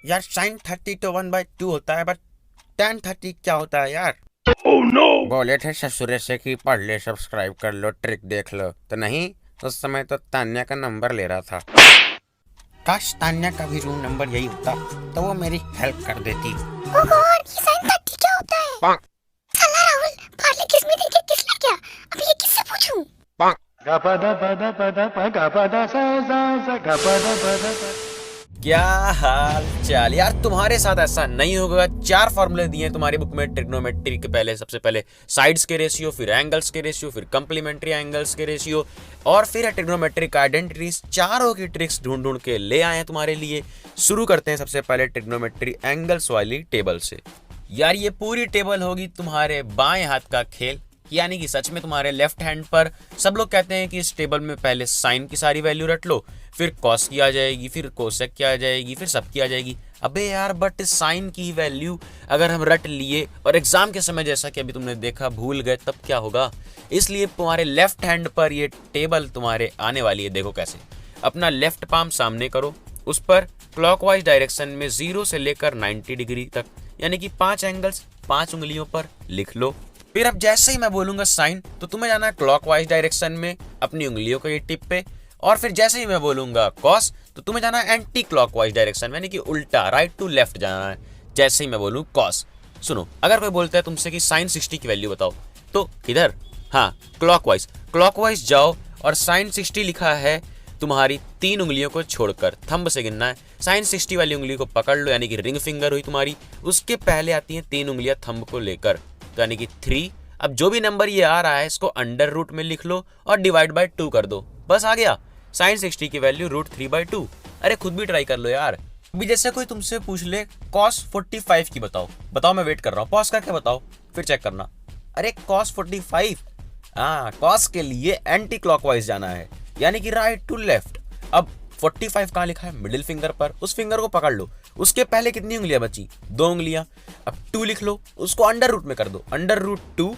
यार साइन 30 तो 1/2 होता है, बट tan 30 क्या होता है यार? Oh no! बोले थे ससुरे से कि पढ़ ले, सब्सक्राइब कर लो, ट्रिक देख लो, तो नहीं। उस समय तो तान्या का नंबर ले रहा था। काश तान्या का भी रूम नंबर यही होता तो वो मेरी हेल्प कर देती। ओह गॉड, ये साइन 30 क्या होता है? Bonk, साला राहुल, पार्ले किस में देखे किस ले क्या? अब ये किससे पूछूं? bonk. क्या हाल चाल यार, तुम्हारे साथ ऐसा नहीं होगा। 4 फॉर्मूले दिए तुम्हारी बुक में ट्रिग्नोमेट्री के। पहले सबसे पहले साइड्स के रेशियो, फिर एंगल्स के रेशियो, फिर कंप्लीमेंट्री एंगल्स के रेशियो, और फिर है ट्रिग्नोमेट्रिक आइडेंटिटीज। चारों की ट्रिक्स ढूंढ ढूंढ के ले आए हैं तुम्हारे लिए। शुरू करते हैं सबसे पहले ट्रिग्नोमेट्री एंगल्स वाली टेबल से। यार ये पूरी टेबल होगी तुम्हारे बाएं हाथ का खेल, यानी कि सच में तुम्हारे लेफ्ट हैंड पर। सब लोग कहते हैं कि इस टेबल में पहले साइन की सारी वैल्यू रट लो, फिर कॉस की आ जाएगी, फिर कोसेक की आ जाएगी, फिर सब की आ जाएगी। अबे यार, बट साइन की वैल्यू अगर हम रट लिए और एग्जाम के समय जैसा कि अभी तुमने देखा भूल गए, तब क्या होगा? इसलिए तुम्हारे लेफ्ट हैंड पर ये टेबल तुम्हारे आने वाली है। देखो कैसे। अपना लेफ्ट पाम सामने करो, उस पर क्लॉकवाइज डायरेक्शन में 0 से लेकर 90 डिग्री तक, यानी कि 5 एंगल्स 5 उंगलियों पर लिख लो। फिर अब जैसे ही मैं बोलूंगा साइन, तो तुम्हें जाना है क्लॉकवाइज डायरेक्शन में अपनी उंगलियों को ये टिप पे, और फिर जैसे ही मैं बोलूंगा कॉस, तो तुम्हें जाना है एंटी क्लॉकवाइज डायरेक्शन में, यानी कि उल्टा, राइट टू लेफ्ट जाना है जैसे ही मैं बोलूँ कॉस। सुनो, अगर कोई बोलता है तुमसे कि साइन 60 की वैल्यू बताओ, तो किधर? हाँ, क्लॉकवाइज। क्लॉकवाइज जाओ और साइन 60 लिखा है तुम्हारी 3 उंगलियों को छोड़कर, थंब से गिनना है। साइन 60 वाली उंगली को पकड़ लो, यानी कि रिंग फिंगर हुई तुम्हारी। उसके पहले आती हैं 3 उंगलियां थंब को लेकर, तो यानी कि 3। अब जो भी नंबर ये आ रहा है इसको अंडर रूट में लिख लो और डिवाइड बाय 2 कर दो, बस आ गया साइन 60 की वैल्यू √3/2। अरे खुद भी ट्राई कर लो यार। अभी जैसे कोई तुमसे पूछ ले cos 45 की बताओ, बताओ मैं वेट कर रहा हूँ, पॉज करके बताओ, फिर चेक करना। अरे cos 45, हाँ, cos के लिए एंटी क्लॉकवाइज जाना है, यानी कि राइट टू लेफ्ट। अब 45 कहाँ लिखा है? मिडिल फिंगर पर, उस फिंगर को पकड़ लो। उसके पहले कितनी उंगलियां बची? 2 उंगलियां। अब 2 लिख लो, उसको अंडर रूट में कर दो। अंडर रूट 2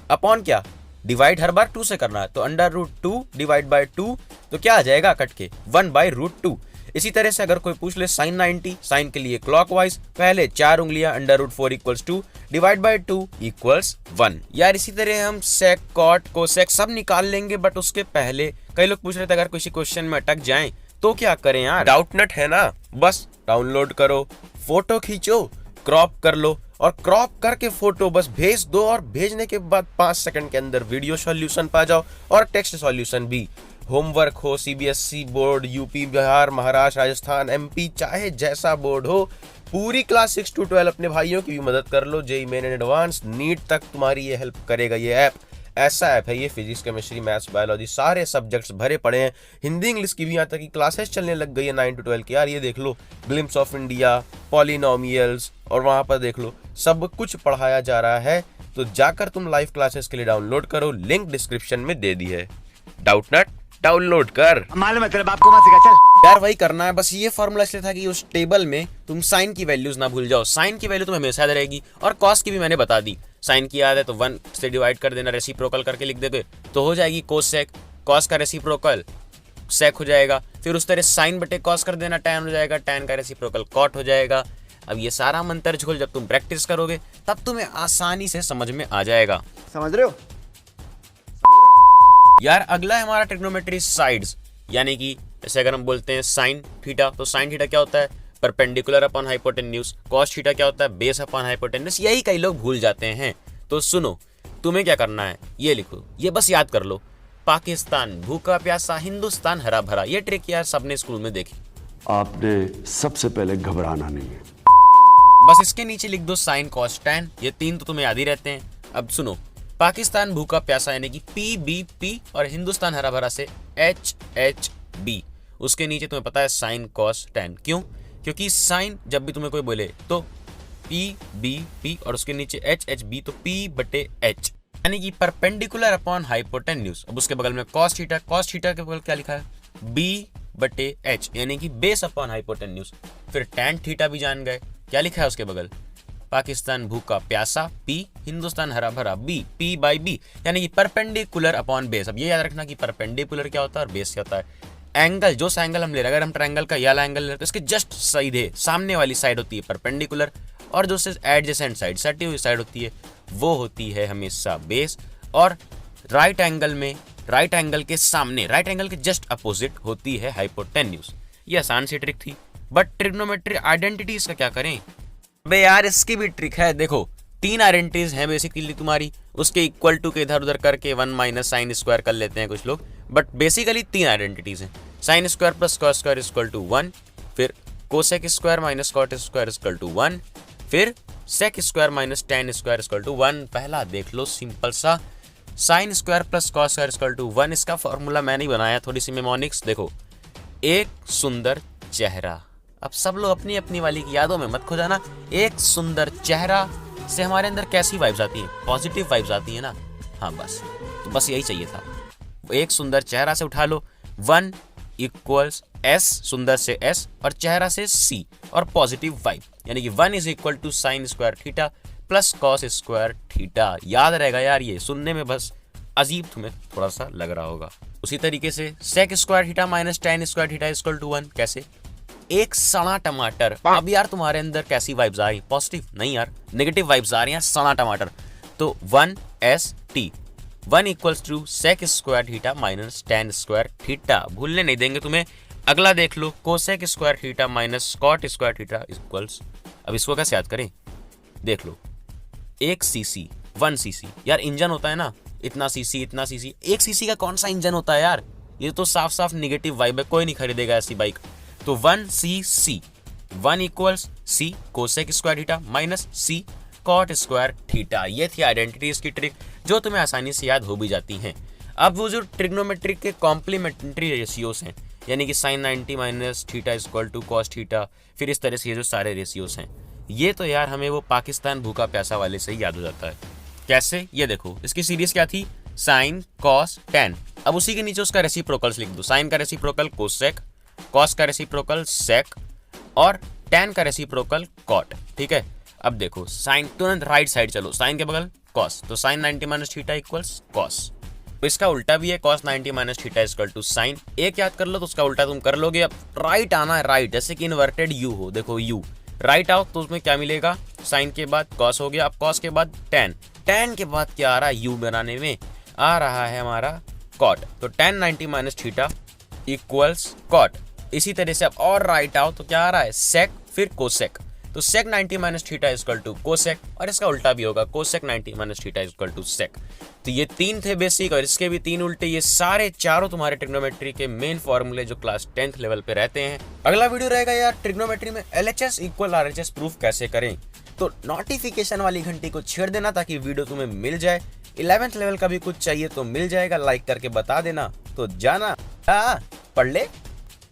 अपॉन क्या? डिवाइड हर बार 2 से करना है, तो अंडर रूट 2 डिवाइड बाय 2, तो क्या आ जाएगा कट के? 1/√2। इसी तरह से अगर कोई पूछ ले साइन 90, साइन के लिए क्लॉकवाइज, पहले 4 उंगलियां, अंडर रूट 4 = 2 डिवाइड बाय 2 = 1। यार इसी तरह हम सेक, कॉट, कोसेक सब निकाल लेंगे, बट उसके पहले कई लोग पूछ रहे थे अगर किसी क्वेश्चन में अटक जाएं तो क्या करें यार? डाउटनट है ना, बस डाउनलोड करो, फोटो खींचो, क्रॉप कर लो, और क्रॉप करके फोटो बस भेज दो, और भेजने के बाद 5 सेकंड के अंदर वीडियो सॉल्यूशन पा जाओ और टेक्स्ट सॉल्यूशन भी। होमवर्क हो, CBSE board, UP, Bihar, Maharashtra, Rajasthan, MP, चाहे जैसा बोर्ड हो, पूरी क्लास 6 to 12 अपने भाइयों की भी मदद कर लो। जेईई मेन एडवांस, नीट तक तुम्हारी ये हेल्प करेगा। ये ऐप ऐसा ऐप है, ये फिजिक्स, केमिस्ट्री, मैथ्स, बायोलॉजी सारे सब्जेक्ट्स भरे पड़े हैं। हिंदी इंग्लिश की भी यहाँ तक की क्लासेस चलने लग गई है 9 to 12 की। यार ये देख लो, ग्लिम्स ऑफ इंडिया, पॉलिनोमियल्स, और वहाँ पर देख लो सब कुछ पढ़ाया जा रहा है। तो जाकर तुम लाइव क्लासेस के लिए डाउनलोड करो, लिंक डिस्क्रिप्शन में दे दी है। डाउटनट डाउनलोड कर। मालूम है तेरे बाप को मत सिखा, चल। यार वही करना है बस। ये फॉर्मूला इसलिए था कि उस टेबल में तुम साइन की वैल्यूज ना भूल जाओ। साइन की वैल्यू तुम्हें हमेशा याद रहेगी, और कॉस की भी मैंने बता दी। साइन की याद है तो 1 से डिवाइड कर देना, रेसिप्रोकल करके लिख दोगे तो हो जाएगी कोसेक। कॉस का रेसिप्रोकल सेक हो जाएगा, फिर उस तरह साइन बटे कॉस कर देना, टैन हो जाएगा, टैन का रेसिप्रोकल कॉट हो जाएगा। अब ये सारा मंत्र झोल जब तुम प्रैक्टिस करोगे तब तुम्हें आसानी से समझ में आ जाएगा। समझ रहे हो? यार अगला है हमारा ट्रिग्नोमेट्री साइड्स, यानी कि जैसे अगर हम बोलते हैं साइन थीटा, तो साइन थीटा क्या होता है? Perpendicular upon hypotenuse. Cos theta क्या होता है? Base upon hypotenuse. यही कई लोग भूल जाते हैं। तो सुनो, तुम्हें क्या करना है, ये लिखो, ये बस याद कर लो। पाकिस्तान भूखा प्यासा, हिंदुस्तान हरा भरा। ये ट्रिक यार सबने स्कूल में देखी। आपने सबसे पहले घबराना नहीं है। बस इसके नीचे लिख दो साइन कॉस टैन। ये 3 तो तुम्हें याद ही रहते हैं। अब सुनो, पाकिस्तान भूखा प्यासा यानी कि PBP, और हिंदुस्तान हरा भरा से HHB। उसके नीचे तुम्हें पता है साइन कॉस टैन। क्यों? क्योंकि साइन जब भी तुम्हें कोई बोले तो PBP, और उसके नीचे HHB तो P/H, यानी कि परपेंडिकुलर अपॉन हाइपोटेन्यूज। अब उसके बगल में कॉस थीटा, कॉस थीटा के बगल क्या लिखा है? B/H, यानी कि बेस अपॉन हाइपोटेन्यूज। फिर टैन थीटा भी जान गए, क्या लिखा है उसके बगल? पाकिस्तान भूखा प्यासा P, हिंदुस्तान हरा भरा B, P/B, यानी कि परपेंडिकुलर अपॉन बेस। अब ये याद रखना कि परपेंडिकुलर क्या होता है और बेस क्या होता है। एंगल, जो सा एंगल हम ले रहे हैं, अगर हम ट्रायंगल का ये वाला एंगल ले रहे हैं तो इसके जस्ट सीधे सामने वाली साइड होती है परपेंडिकुलर, और जो से एडजेसेंट साइड, सटी हुई साइड होती है, वो होती है हमेशा बेस। और राइट एंगल में, राइट एंगल के सामने, राइट एंगल के जस्ट अपोजिट होती है हाइपोटेन्यूज। ये आसान सी ट्रिक थी, बट ट्रिग्नोमेट्री आइडेंटिटीज का क्या करें? अबे यार इसकी भी ट्रिक है। देखो 3 आइडेंटिटीज हैं बेसिकली तुम्हारी, उसके इक्वल टू के इधर उधर करके 1 माइनस साइन स्क्वायर कर लेते हैं कुछ लोग, बट बेसिकली 3 आइडेंटिटीज हैं। Sin square plus cos square equal to 1, फिर cosec square minus cot square equal to 1, फिर sec square minus tan square equal to 1। पहला देख लो सिंपल सा, sin square plus cos square equal to 1, इसका formula मैंने ही बनाया, थोड़ी सी मेमोनिक्स। देखो एक सुंदर चेहरा, अब सब लोग अपनी अपनी वाली की यादों में मत खो जाना। एक सुंदर चेहरा से हमारे अंदर कैसी वाइब्स आती हैं? पॉजिटिव वाइब्स आती है ना। हाँ बस, तो बस यही चाहिए था। एक सुंदर चेहरा से उठा लो 1 इक्वल्स एस, सुंदर से एस और चेहरा से सी, और पॉजिटिव वाइब, यानी कि 1 is equal to sin square theta plus cos square theta. याद रहेगा यार, ये सुनने में बस अजीब तुम्हें थोड़ा सा लग रहा होगा। उसी तरीके से sec square theta minus tan square theta equal to 1। कैसे? एक सड़ा टमाटर। अब यार तुम्हारे अंदर कैसी वाइब्स आ रही? पॉजिटिव नहीं यार, नेगेटिव वाइब्स आ रही हैं। सड़ा टमाटर, तो 1 S T, 1 equals to sec square theta minus tan square theta. भूलने नहीं देंगे तुम्हें। अगला देख लो, cosec square theta minus cot square theta equals, अब इसको कैसे याद करें? देख लो, 1 सीसी 1 सीसी, यार इंजन होता है ना, इतना सीसी इतना सीसी, 1 सीसी का कौन सा इंजन होता है यार? ये तो साफ साफ निगेटिव वाइब है, कोई नहीं खरीदेगा ऐसी बाइक। तो 1 सीसी, 1 इक्वल्स सी कोसेक स्क्वायर थीटा माइनस सी कॉट स्क्वायर थीटा। ये थी आइडेंटिटीज की ट्रिक, जो तुम्हें आसानी से याद हो भी जाती हैं। अब वो जो ट्रिग्नोमेट्रिक के कॉम्प्लीमेंट्री रेशियोज हैं, यानी कि sin 90 minus theta equal to cos theta, फिर इस तरह से ये जो सारे रेशियोज हैं, ये तो यार हमें वो पाकिस्तान भूखा प्यासा वाले से ही याद हो जाता है। कैसे? ये देखो, इसकी सीरीज क्या थी? Sine cos tan. अब उसी के नीचे उसका रेसिप्रोकल्स लिख दो। साइन का रेसिप्रोकल कोसेक, कॉस का रेसिप्रोकल सेक, और टेन का रेसिप्रोकल कॉट। ठीक है, अब देखो साइन, तुरंत राइट साइड चलो, साइन के बगल कॉस, तो sin 90 minus theta equals cos. तो इसका उल्टा भी है, cos 90 minus theta equal to sin. एक याद कर लो तो उसका उल्टा तुम कर लोगे। अब राइट आना है, राइट, जैसे कि इन्वर्टेड यू हो, देखो यू राइट आओ तो उसमें क्या मिलेगा? साइन के बाद कॉस हो गया, अब कॉस के बाद टेन, टेन के बाद क्या आ रहा है? यू बनाने में आ रहा है हमारा कॉट, तो tan 90 minus theta equals cot. इसी तरह से अब और राइट आओ तो क्या आ रहा है? सेक, फिर कोसेक, तो sec 90 minus theta equal to cosec, और इसका उल्टा भी होगा, cosec 90 minus theta equal to sec. तो ये 3 थे बेसिक, और इसके भी 3 उल्टे। ये सारे चारों तुम्हारे ट्रिग्नोमेट्री के मेन फॉर्मूले जो क्लास 10th लेवल पे रहते हैं। अगला वीडियो रहेगा यार ट्रिग्नोमेट्री में LHS इक्वल RHS प्रूफ कैसे करें। तो नोटिफिकेशन वाली घंटी को छेड़ देना ताकि वीडियो तुम्हें मिल जाए। 11th लेवल का भी कुछ चाहिए तो मिल जाएगा, लाइक करके बता देना। तो जाना पढ़ ले।